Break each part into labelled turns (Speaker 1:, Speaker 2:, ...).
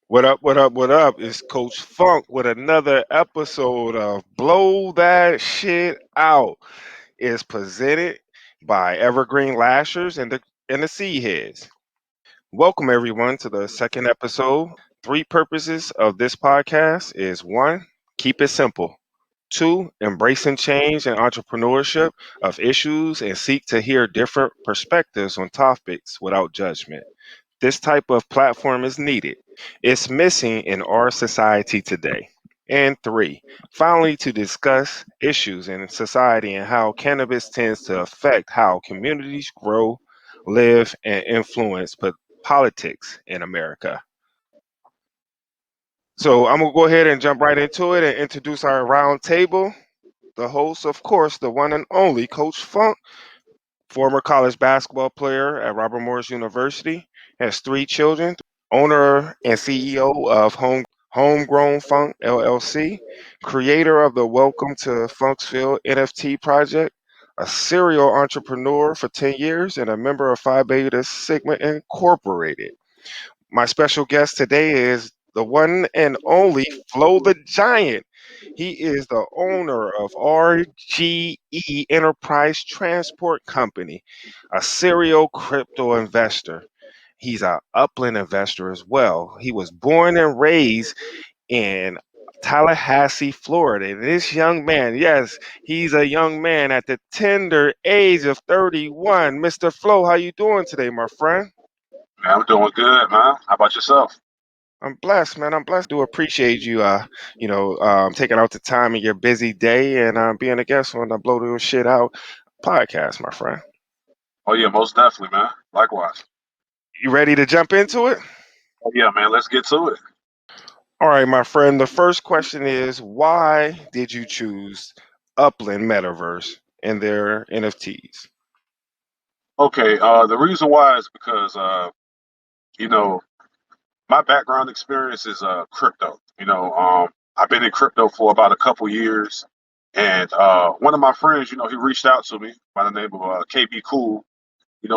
Speaker 1: What up, what up, what up? It's Coach Funk with another episode of Blow That Shit Out. It's presented by Evergreen Lashers and the Seedheadz. Welcome everyone to the second episode. Three purposes of this podcast is one, keep it simple. Two, embracing change and entrepreneurship of issues and seek to hear different perspectives on topics without judgment. This type of platform is needed. It's missing in our society today. And three, finally, to discuss issues in society and how cannabis tends to affect how communities grow, live, and influence politics in America. So I'm going to go ahead and jump right into it and introduce our round table. The host, of course, the one and only Coach Funk, former college basketball player at Robert Morris University, has three children, owner and CEO of Homegrown Funk LLC, creator of the Welcome to Funksville NFT project, a serial entrepreneur for 10 years, and a member of Phi Beta Sigma Incorporated. My special guest today is the one and only Flo the Giant. He is the owner of RGE Enterprise Transport Company, a serial crypto investor. He's an Upland investor as well. He was born and raised in Tallahassee, Florida. And this young man, yes, he's a young man at the tender age of 31. Mr. Flo, how you doing today, my friend?
Speaker 2: Man, I'm doing good, man. How about yourself?
Speaker 1: I'm blessed, man. I'm blessed. Do appreciate you, taking out the time in your busy day and being a guest on the Blow This Shit Out podcast, my friend.
Speaker 2: Oh yeah, most definitely, man. Likewise.
Speaker 1: You ready to jump into it?
Speaker 2: Oh yeah, man. Let's get to it.
Speaker 1: All right, my friend. The first question is, why did you choose Upland Metaverse and their NFTs?
Speaker 2: Okay. The reason why is because you know, my background experience is crypto. I've been in crypto for about a couple years, and one of my friends, he reached out to me by the name of KB Cool.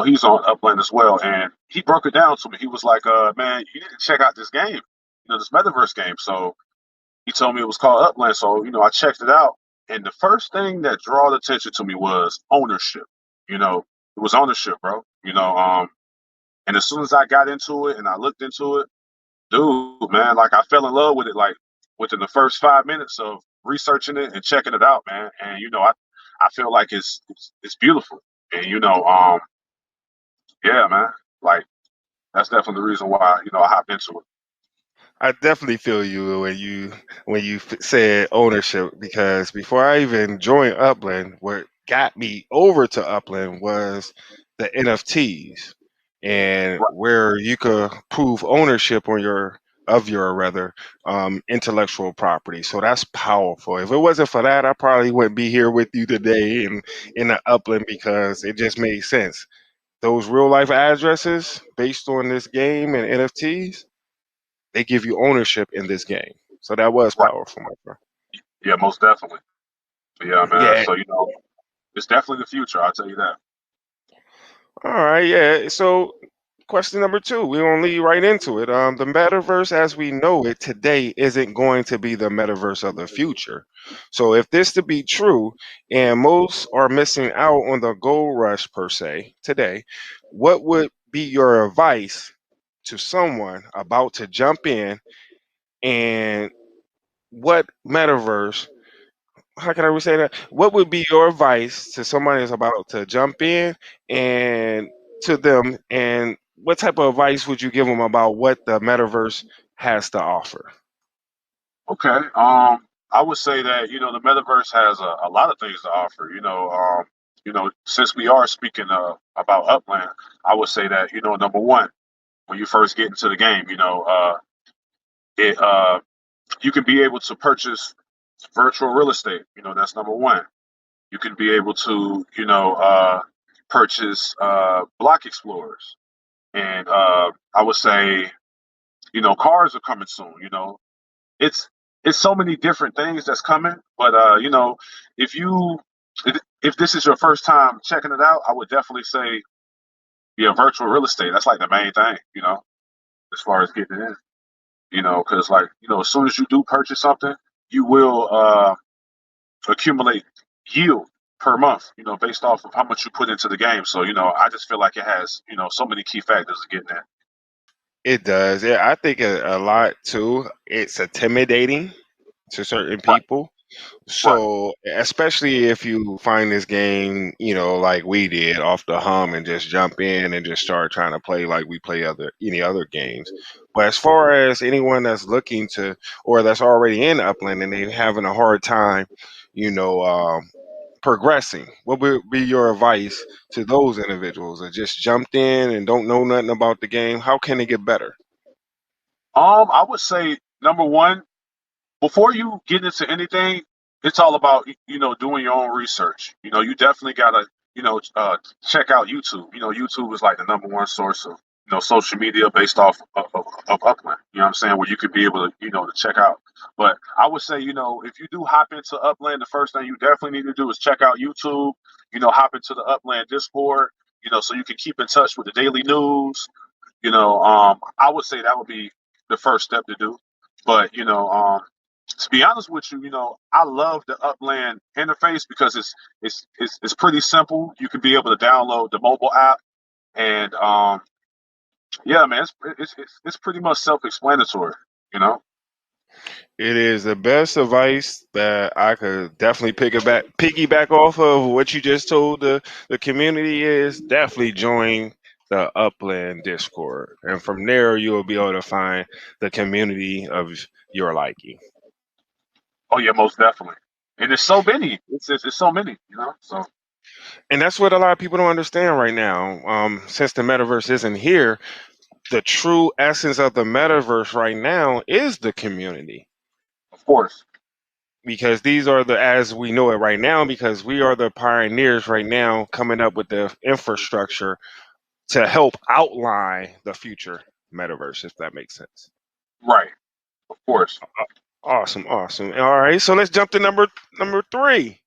Speaker 2: He's on Upland as well, and he broke it down to me. He was like, "Man, you need to check out this game. This metaverse game." So he told me it was called Upland. So, I checked it out. And the first thing that drawed attention to me was ownership. It was ownership, bro. And as soon as I got into it and I looked into it, dude, man, like I fell in love with it like within the first 5 minutes of researching it and checking it out, man. And I feel like it's beautiful. And yeah, man, like that's definitely the reason why, I hopped into it.
Speaker 1: I definitely feel you when you said ownership because before I even joined Upland, what got me over to Upland was the NFTs and
Speaker 2: Right.
Speaker 1: where you could prove ownership on your rather intellectual property. So that's powerful. If it wasn't for that, I probably wouldn't be here with you today in the Upland because it just made sense. Those real life addresses based on this game and NFTs, they give you ownership in this game. So that was
Speaker 2: Right.
Speaker 1: powerful, my friend.
Speaker 2: Yeah, most definitely. Yeah, man.
Speaker 1: Yeah.
Speaker 2: So, it's definitely the future, I'll tell you that.
Speaker 1: All right. Yeah. So question number two, we're gonna lead right into it. The metaverse as we know it today isn't going to be the metaverse of the future. So if this to be true, and most are missing out on the gold rush per se today, what would be your advice to someone about to jump in and what metaverse how can I say that? What would be your advice to somebody that's about to jump in and to them, and what type of advice would you give them about what the metaverse has to offer?
Speaker 2: Okay. I would say that, the metaverse has a lot of things to offer. Since we are speaking about Upland, I would say that, number one, when you first get into the game, it you can be able to purchase virtual real estate. That's number one. You can be able to, purchase block explorers. And I would say, cars are coming soon. It's it's so many different things that's coming. But if you if this is your first time checking it out, I would definitely say virtual real estate. That's like the main thing, as far as getting in. Because like as soon as you do purchase something, you will accumulate yield per month, based off of how much you put into the game. So I just feel like it has so many key factors to getting that.
Speaker 1: It does. Yeah, I think a lot too. It's intimidating to certain
Speaker 2: Right,
Speaker 1: people.
Speaker 2: right.
Speaker 1: So, especially if you find this game, like we did off the hum and just jump in and just start trying to play like we play any other games. But as far as anyone that's looking to or that's already in Upland and they're having a hard time, you know, um, progressing, what would be your advice to those individuals that just jumped in and don't know nothing about the game? How can they get better?
Speaker 2: I would say number one, before you get into anything, it's all about doing your own research. You definitely gotta check out YouTube. YouTube is like the number one source of social media based off of Upland. You know what I'm saying? Where you could be able to to check out. But I would say if you do hop into Upland, the first thing you definitely need to do is check out YouTube. Hop into the Upland Discord. So you can keep in touch with the daily news. I would say that would be the first step to do. But to be honest with you, I love the Upland interface because it's pretty simple. You can be able to download the mobile app, and yeah, man, it's pretty much self-explanatory. You know.
Speaker 1: It is the best advice that I could definitely piggyback off of what you just told the community is definitely join the Upland Discord. And from there you will be able to find the community of your liking.
Speaker 2: Oh yeah, most definitely. And there's so many. It's so many. So
Speaker 1: And that's what a lot of people don't understand right now. Since the metaverse isn't here, the true essence of the metaverse right now is the community.
Speaker 2: of course.
Speaker 1: Because these are the as we know it right now because we are the pioneers right now coming up with the infrastructure to help outline the future metaverse if that makes sense.
Speaker 2: Right. Of course.
Speaker 1: Awesome. All right, so let's jump to number 3.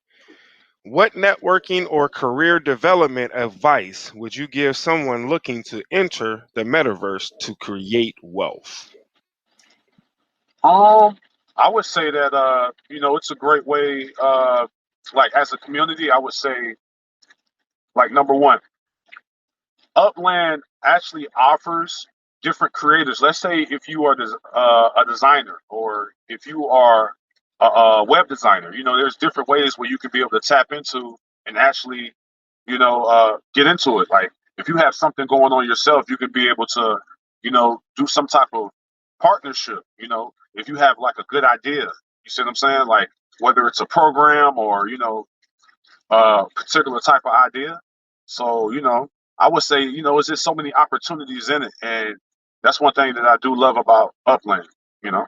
Speaker 1: What networking or career development advice would you give someone looking to enter the metaverse to create wealth?
Speaker 2: Um, I would say that it's a great way. Like as a community, I would say like number one, Upland actually offers different creators. Let's say if you are a designer or if you are a web designer, there's different ways where you can be able to tap into and actually, get into it. Like if you have something going on yourself, you could be able to, do some type of partnership. If you have like a good idea, you see what I'm saying? Like whether it's a program or, particular type of idea. So, I would say, it's just so many opportunities in it. And that's one thing that I do love about Upland, you know?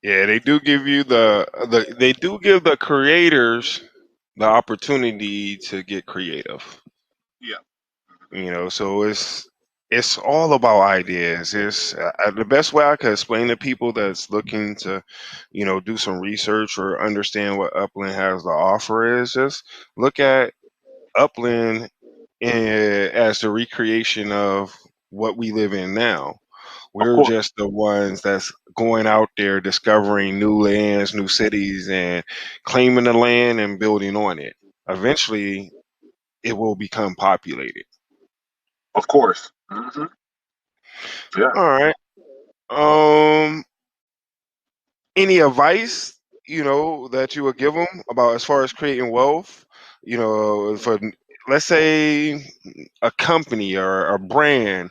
Speaker 1: Yeah, they do give you they do give the creators the opportunity to get creative.
Speaker 2: Yeah,
Speaker 1: So it's all about ideas. It's the best way I could explain to people that's looking to, do some research or understand what Upland has to offer is just look at Upland as the recreation of what we live in now.
Speaker 2: of
Speaker 1: We're
Speaker 2: course,
Speaker 1: just the ones that's going out there discovering new lands, new cities, and claiming the land and building on it. Eventually, it will become populated.
Speaker 2: of course. Yeah.
Speaker 1: All right. Um, any advice, that you would give them about as far as creating wealth? For let's say a company or a brand,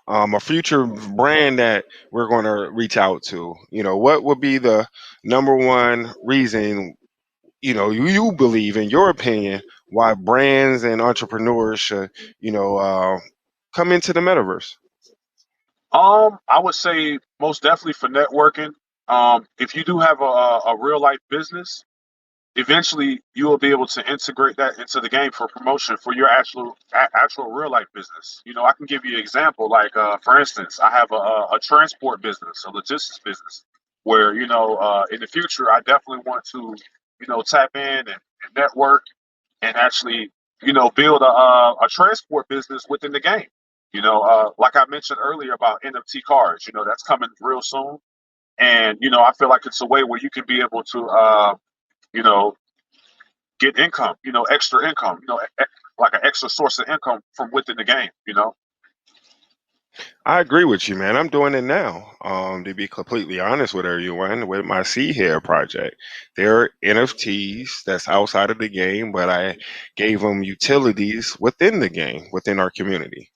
Speaker 1: a future brand that we're going to reach out to. What would be the number one reason you believe, in your opinion, why brands and entrepreneurs should come into the metaverse?
Speaker 2: I would say most definitely for networking. If you do have a real life business, eventually you will be able to integrate that into the game for promotion for your actual real life business. I can give you an example. Like for instance, I have a transport business, a logistics business, where in the future I definitely want to tap in and network and actually build a transport business within the game. Like I mentioned earlier about NFT cards, that's coming real soon. And, I feel like it's a way where you can be able to, you know, get income, extra income, like an extra source of income from within the game.
Speaker 1: I agree with you, man. I'm doing it now. To be completely honest with everyone, with my Seedhead project, there are NFTs that's outside of the game, but I gave them utilities within the game, within our community.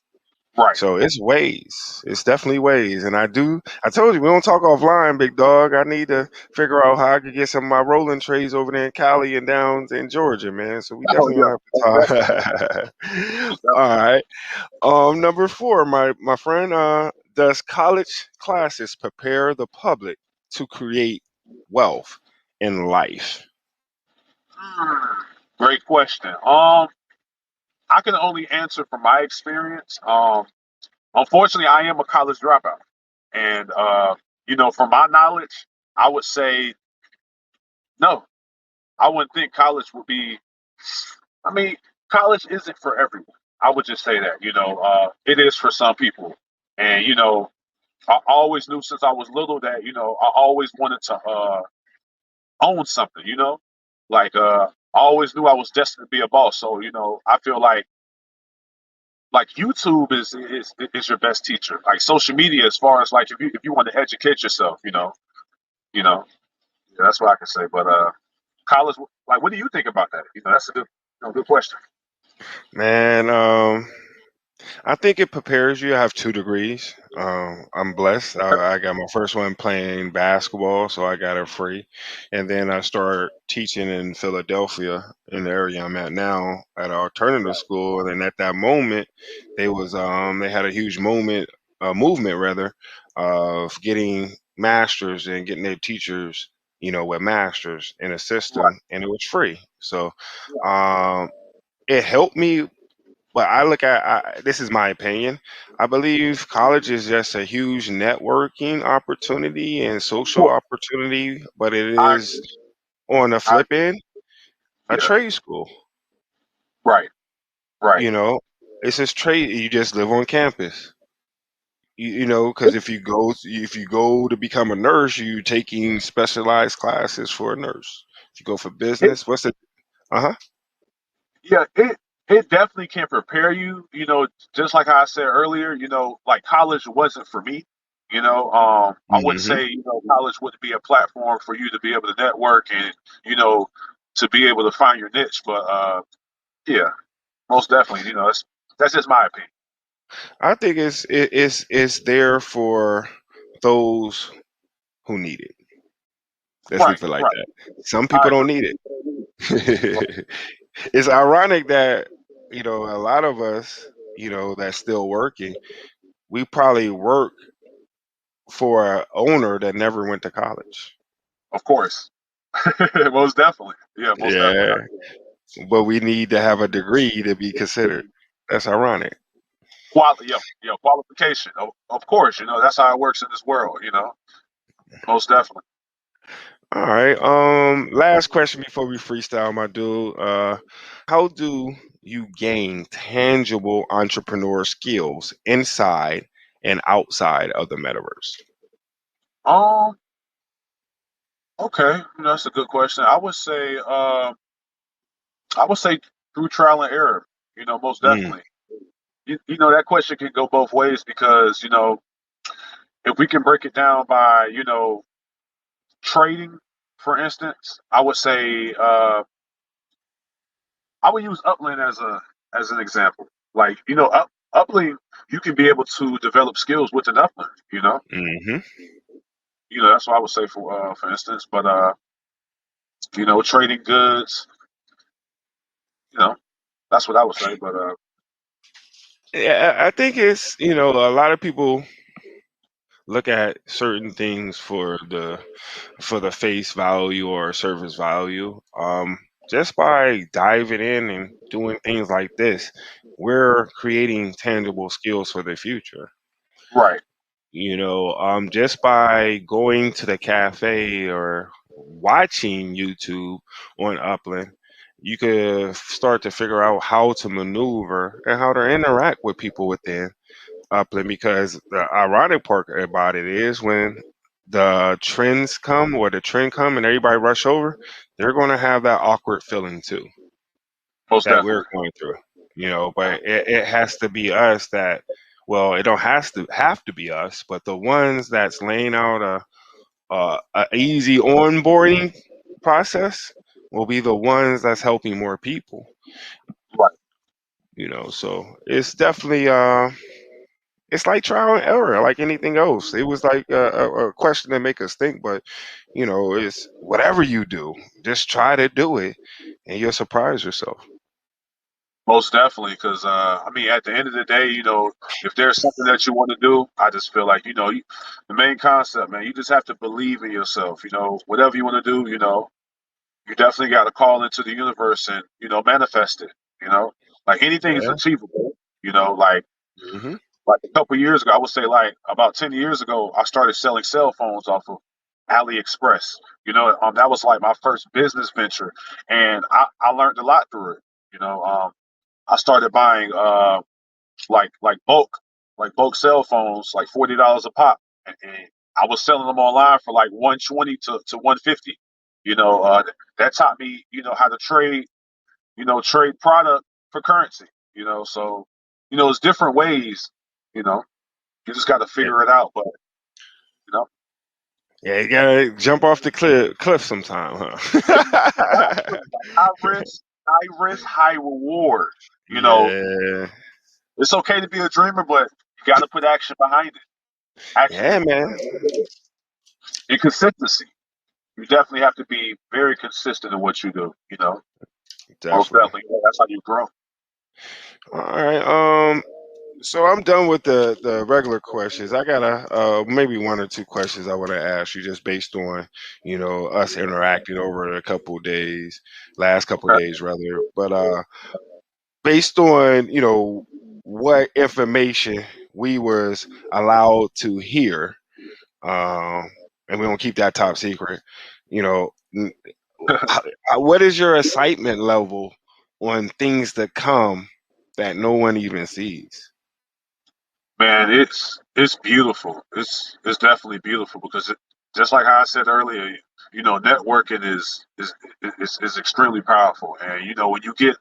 Speaker 2: Right.
Speaker 1: So it's ways. It's definitely ways. And I told you, we don't talk offline, big dog. I need to figure out how I could get some of my rolling trays over there in Cali and down in Georgia, man. So we
Speaker 2: Oh,
Speaker 1: definitely
Speaker 2: yeah.
Speaker 1: gonna have
Speaker 2: Most
Speaker 1: to
Speaker 2: definitely.
Speaker 1: talk.
Speaker 2: Most
Speaker 1: All
Speaker 2: definitely.
Speaker 1: right. Number four, my friend, does college classes prepare the public to create wealth in life?
Speaker 2: Great question. I can only answer from my experience. Unfortunately, I am a college dropout, and from my knowledge, I would say no. I wouldn't think college would be. I mean, college isn't for everyone. I would just say that. It is for some people, and I always knew since I was little that I always wanted to own something. Like I always knew I was destined to be a boss. So I feel like YouTube is your best teacher. Like social media, as far as like if you want to educate yourself, you know, yeah, that's what I can say. But college, like, what do you think about that? That's a good question.
Speaker 1: Man, I think it prepares you. I have 2 degrees. I'm blessed. I got my first one playing basketball, so I got it free. And then I started teaching in Philadelphia, in the area I'm at now, at an alternative school. And at that moment, they had a huge movement rather, of getting masters and getting their teachers, with masters in a
Speaker 2: Right.
Speaker 1: system, and it was free. So um, it helped me, but I look at this is my opinion. I believe college is just a huge networking opportunity and social
Speaker 2: Sure.
Speaker 1: opportunity, but it
Speaker 2: I
Speaker 1: is
Speaker 2: agree.
Speaker 1: on the
Speaker 2: I
Speaker 1: flip
Speaker 2: agree.
Speaker 1: end a
Speaker 2: Yeah.
Speaker 1: trade school.
Speaker 2: Right. Right.
Speaker 1: You know, it's just trade. You just live on campus. Because if you go to become a nurse, you taking specialized classes for a nurse. If you go for
Speaker 2: It,
Speaker 1: business, what's it? Uh huh.
Speaker 2: yeah. It definitely can prepare you. Just like I said earlier. Like college wasn't for me. I wouldn't
Speaker 1: Hmm.
Speaker 2: say college wouldn't be a platform for you to be able to network and you know to be able to find your niche. But yeah, most definitely. That's just my opinion.
Speaker 1: I think it's there for those who need it. Let's
Speaker 2: Right.
Speaker 1: leave it like
Speaker 2: Right.
Speaker 1: that. Some
Speaker 2: I
Speaker 1: people don't need it. It's ironic that, a lot of us, that's still working, we probably work for an owner that never went to college.
Speaker 2: Of course. Most definitely. Yeah, most definitely.
Speaker 1: Yeah, but we need to have a degree to be considered. That's ironic.
Speaker 2: Yeah, yeah, qualification. Of course, that's how it works in this world. Most definitely.
Speaker 1: All right. Last question before we freestyle, my dude. How do you gain tangible entrepreneur skills inside and outside of the metaverse?
Speaker 2: Um, okay, that's a good question. I would say through trial and error, most
Speaker 1: Mm,
Speaker 2: definitely. That question can go both ways because, if we can break it down by, trading, for instance, I would say I would use Upland as an example. Like, Upland, you can be able to develop skills within Upland.
Speaker 1: hmm.
Speaker 2: That's what I would say for instance. But trading goods, you know, that's what I would say. But
Speaker 1: Yeah, I think it's, a lot of people look at certain things for the face value or service value. Just by diving in and doing things like this, we're creating tangible skills for the future.
Speaker 2: right,
Speaker 1: Just by going to the cafe or watching YouTube on Upland, you could start to figure out how to maneuver and how to interact with people within. Upland because the ironic part about it is when the trends come or the trend come and everybody rush over, they're going to have that awkward feeling too
Speaker 2: Most
Speaker 1: that we're
Speaker 2: definitely.
Speaker 1: going through, you know. But it has to be us that, well, it don't have to be us, but the ones that's laying out a easy onboarding process will be the ones that's helping more people,
Speaker 2: Right.
Speaker 1: you know. So it's definitely it's like trial and error, like anything else. It was like a question that make us think, but you know, it's whatever you do, just try to do it, and you'll surprise yourself.
Speaker 2: Most definitely, because I mean, at the end of the day, if there's something that you want to do, I just feel like the main concept, man, you just have to believe in yourself. Whatever you want to do, you definitely got to call into the universe and manifest it. You know, like anything is
Speaker 1: Yeah.
Speaker 2: achievable. Like
Speaker 1: Hmm.
Speaker 2: a couple years ago, I would say like about 10 years ago, I started selling cell phones off of AliExpress. That was like my first business venture, and I learned a lot through it. You know, I started buying like bulk cell phones, like $40 a pop, and I was selling them online for like 120 to 150. That taught me how to trade trade product for currency. So it's different ways. You know, you just got to
Speaker 1: Yeah.
Speaker 2: figure it out. But you know,
Speaker 1: Yeah, you gotta jump off the cliff sometime, huh?
Speaker 2: absolutely, like high risk, high reward. You know,
Speaker 1: Yeah,
Speaker 2: it's okay to be a dreamer, but you got to put action behind it.
Speaker 1: yeah,
Speaker 2: Action
Speaker 1: man,
Speaker 2: and consistency. You definitely have to be very consistent in what you do. Most
Speaker 1: definitely.
Speaker 2: definitely. That's how you grow.
Speaker 1: All right, so I'm done with the regular questions. I got maybe one or two questions I want to ask you, just based on us interacting over a couple of days, last couple of
Speaker 2: Okay.
Speaker 1: days rather. But based on what information we was allowed to hear, um, and we don't keep that top secret. You know, what is your excitement level on things that come that no one even sees?
Speaker 2: Man, it's beautiful. It's definitely beautiful because just like how I said earlier, networking is extremely powerful. And when you get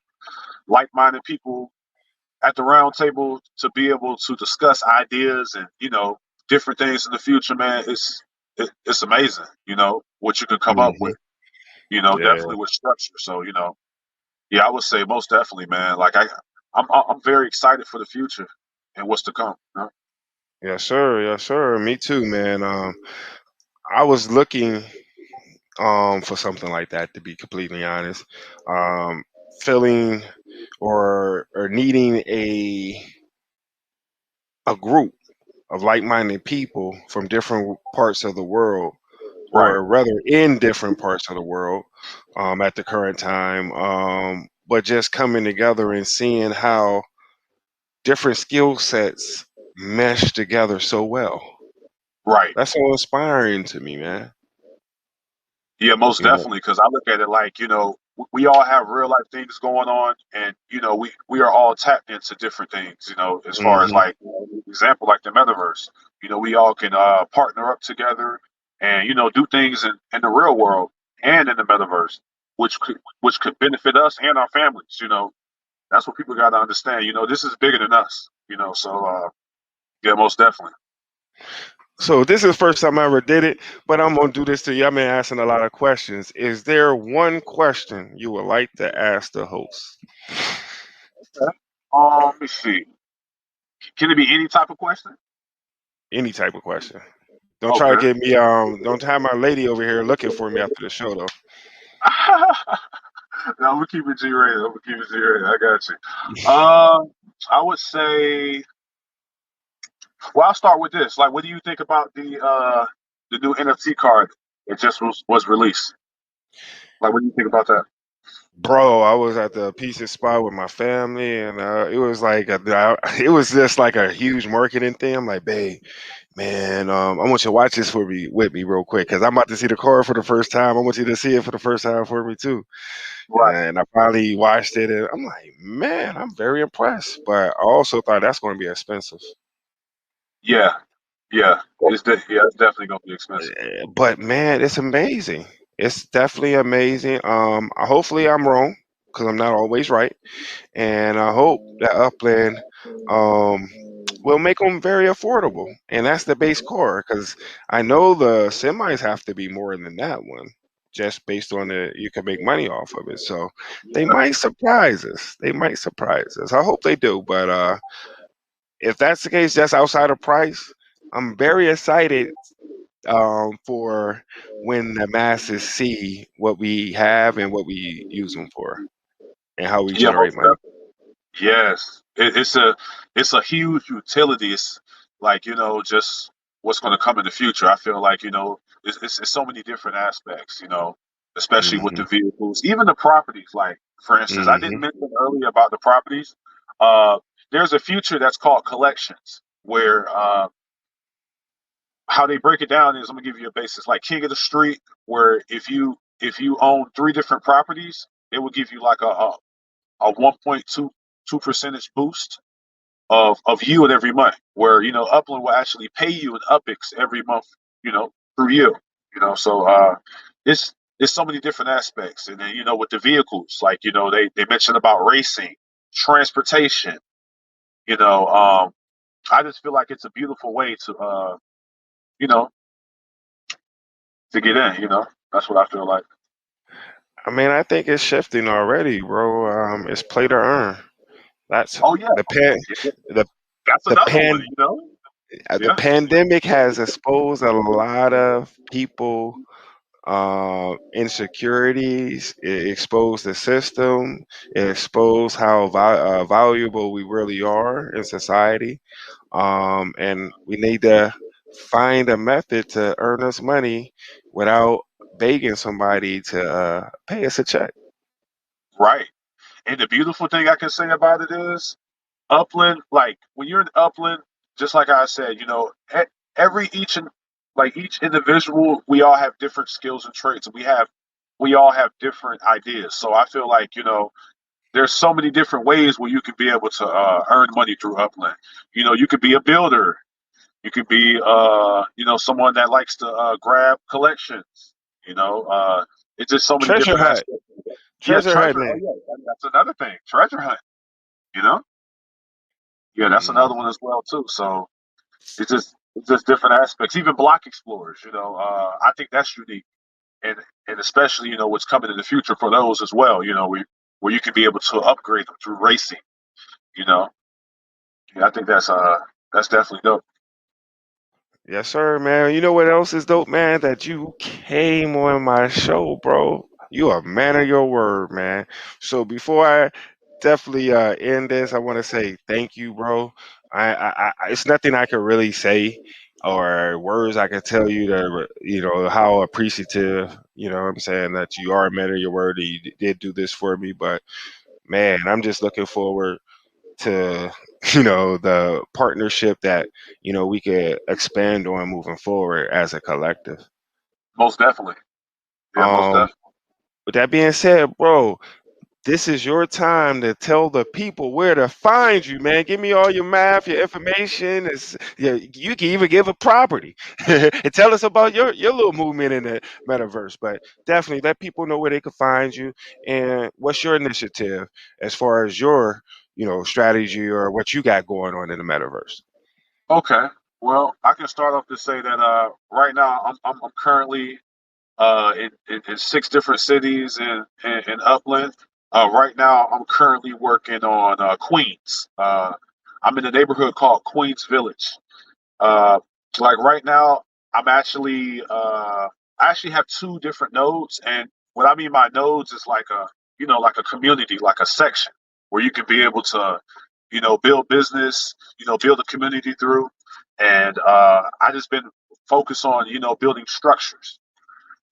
Speaker 2: like-minded people at the round table to be able to discuss ideas and different things in the future, man, it's amazing. What you can come up
Speaker 1: Hmm.
Speaker 2: with.
Speaker 1: Yeah,
Speaker 2: Definitely with structure. So yeah, I would say most definitely, man. Like I'm very excited for the future and what's to come.
Speaker 1: yes, sir. Yes, sir. Me too, man. I was looking for something like that, to be completely honest. Um, Feeling or needing a group of like-minded people from different parts of the world,
Speaker 2: Right,
Speaker 1: or rather in different parts of the world, at the current time, but just coming together and seeing how different skill sets mesh together so well.
Speaker 2: right.
Speaker 1: That's so inspiring to me, man.
Speaker 2: Yeah, most
Speaker 1: You know.
Speaker 2: definitely. Because I look at it like we all have real life things going on, and we are all tapped into different things. As far as
Speaker 1: Hmm.
Speaker 2: like example, like the metaverse. We all can partner up together and do things in the real world and in the metaverse, which could benefit us and our families. That's what people got to understand. This is bigger than us. So yeah, most definitely.
Speaker 1: So this is the first time I ever did it, but I'm gonna do this to you. I've been asking a lot of questions. Is there one question you would like to ask the host?
Speaker 2: Okay. Let me see. Can it be any type of question?
Speaker 1: Any type of question. Don't try to
Speaker 2: Okay.
Speaker 1: get me don't have my lady over here looking for me after the show though.
Speaker 2: No, I'm gonna keep it G-rated. I'm gonna keep it G-rated. I got you. I would say. Well, I'll start with this. Like, what do you think about the new NFT card? It just was released. Like, what do you think about that?
Speaker 1: Bro, I was at the pizza spot with my family, and it was like it was just like a huge marketing thing. I'm like, babe, man, I want you to watch this for me with me real quick because I'm about to see the card for the first time. I want you to see it for the first time for me too.
Speaker 2: Right.
Speaker 1: And I finally watched it, and I'm like, man, I'm very impressed. But I also thought that's going to be expensive.
Speaker 2: Yeah, yeah. It's definitely gonna be expensive.
Speaker 1: But man, it's amazing. It's definitely amazing. Hopefully I'm wrong because I'm not always right, and I hope that Upland um will make them very affordable, and that's the base core because I know the semis have to be more than that one, just based on the you can make money off of it. So they might surprise us. They might surprise us. I hope they do, but if that's the case, just outside of price, I'm very excited for when the masses see what we have and what we use them for and how we
Speaker 2: Yeah,
Speaker 1: generate
Speaker 2: most
Speaker 1: money.
Speaker 2: Yes, it's a huge utility. It's like just what's going to come in the future. I feel like it's so many different aspects. Especially with
Speaker 1: Hmm.
Speaker 2: the vehicles, even the properties. Like for instance, I didn't
Speaker 1: Hmm.
Speaker 2: mention earlier about the properties. Uh, there's a future that's called collections, where how they break it down is I'm gonna give you a basis like King of the Street, where if you own three different properties, it will give you like a 1.22 percentage boost of yield every month, where Upland will actually pay you an UPIX every month, through you. So it's so many different aspects, and then with the vehicles, like they mentioned about racing, transportation. I just feel like it's a beautiful way you know, to get in. That's what I feel like.
Speaker 1: I mean, I think it's shifting already, bro. It's play to earn. That's
Speaker 2: Oh yeah,
Speaker 1: the pan the
Speaker 2: that's
Speaker 1: the
Speaker 2: another one.
Speaker 1: pan the
Speaker 2: Yeah,
Speaker 1: pandemic has exposed a lot of people insecurities. It exposed the system. It exposed how valuable we really are in society. And we need to find a method to earn us money without begging somebody to pay us a check.
Speaker 2: right. And the beautiful thing I can say about it is Upland, like when you're in Upland, just like I said, every each and like each individual, we all have different skills and traits, and we all have different ideas. So I feel like there's so many different ways where you can be able to earn money through Upland. You could be a builder, you could be someone that likes to grab collections. It's just so many
Speaker 1: Treasure
Speaker 2: different
Speaker 1: hunt,
Speaker 2: aspects. Yeah,
Speaker 1: treasure
Speaker 2: treasure. Oh
Speaker 1: hunting.
Speaker 2: yeah, that's another thing. Treasure hunt. You know. Yeah, that's another
Speaker 1: Mm.
Speaker 2: one as well too. So it's just different aspects. Even block explorers, I think that's unique, and especially what's coming in the future for those as well. Where you can be able to upgrade them through racing. You know, yeah, I think that's definitely dope.
Speaker 1: Yes, sir, man. You know what else is dope, man? That you came on my show, bro. You a man of your word, man. So before I definitely end this, I want to say thank you, bro. It's nothing I could really say or words I could tell you that how appreciative. What I'm saying that you are a man of your word. And you did do this for me, but man, I'm just looking forward to the partnership that we could expand on moving forward as a collective.
Speaker 2: Most definitely. Yeah, most
Speaker 1: um
Speaker 2: definitely.
Speaker 1: with that being said, bro, this is your time to tell the people where to find you, man. Give me all your math, your information. Yeah, you can even give a property and tell us about your little movement in the metaverse. But definitely let people know where they can find you and what's your initiative as far as your strategy or what you got going on in the metaverse.
Speaker 2: Okay. Well, I can start off to say that right now I'm currently in six different cities in Upland. Right now, I'm currently working on Queens. I'm in a neighborhood called Queens Village. Uh, like right now, I actually have two different nodes, and what I mean by nodes is like a community, like a section where you can be able to build business, build a community through, and I just been focused on building structures,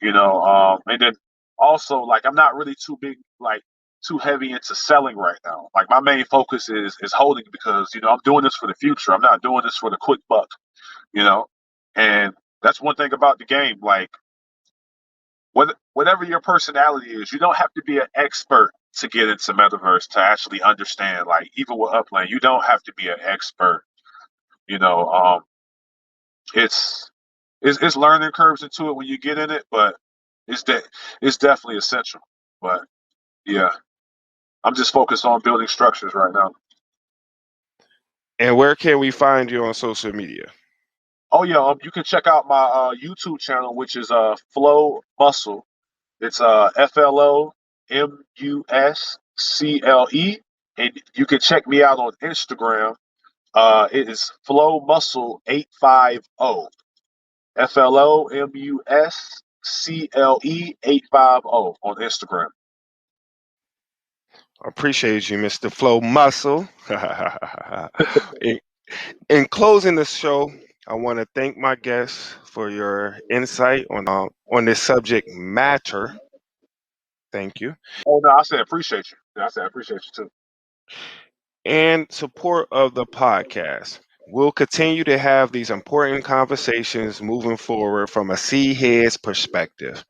Speaker 2: and then also like I'm not really too big, like too heavy into selling right now. Like my main focus is holding, because I'm doing this for the future. I'm not doing this for the quick buck, you know. And that's one thing about the game. Like whatever your personality is, you don't have to be an expert to get into metaverse to actually understand. Like even with Upland, you don't have to be an expert, you know. it's learning curves into it when you get in it, but it's definitely essential. But yeah, I'm just focused on building structures right now.
Speaker 1: And where can we find you on social media?
Speaker 2: Oh yeah, you can check out my YouTube channel, which is Flow Muscle. It's FloMuscle, and you can check me out on Instagram. It is Flow Muscle 850. FloMuscle 850 on Instagram.
Speaker 1: Appreciate you, Mr. Flow Muscle. In closing the show, I want to thank my guests for your insight on this subject matter. Thank you.
Speaker 2: Oh no, I said appreciate you. I said appreciate you too.
Speaker 1: And support of the podcast. We'll continue to have these important conversations moving forward from a Seedheadz perspective.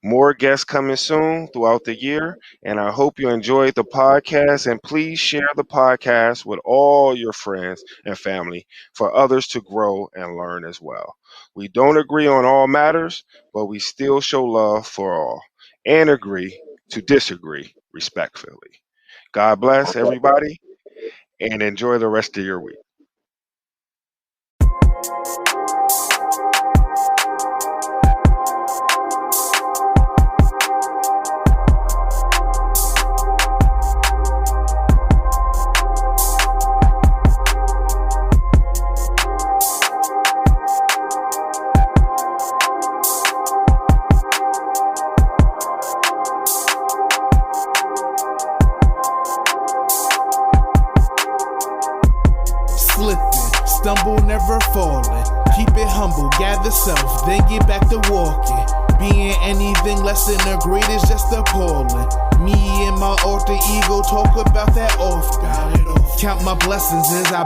Speaker 1: More guests coming soon throughout the year, and I hope you enjoyed the podcast. And please share the podcast with all your friends and family for others to grow and learn as well. We don't agree on all matters, but we still show love for all and agree to disagree respectfully. God bless everybody and enjoy the rest of your week.
Speaker 3: Stumble, never falling. Keep it humble, gather self, then get back to walking. Being anything less than a great is just appalling. Me and my alter ego talk about that often. Count my blessings as I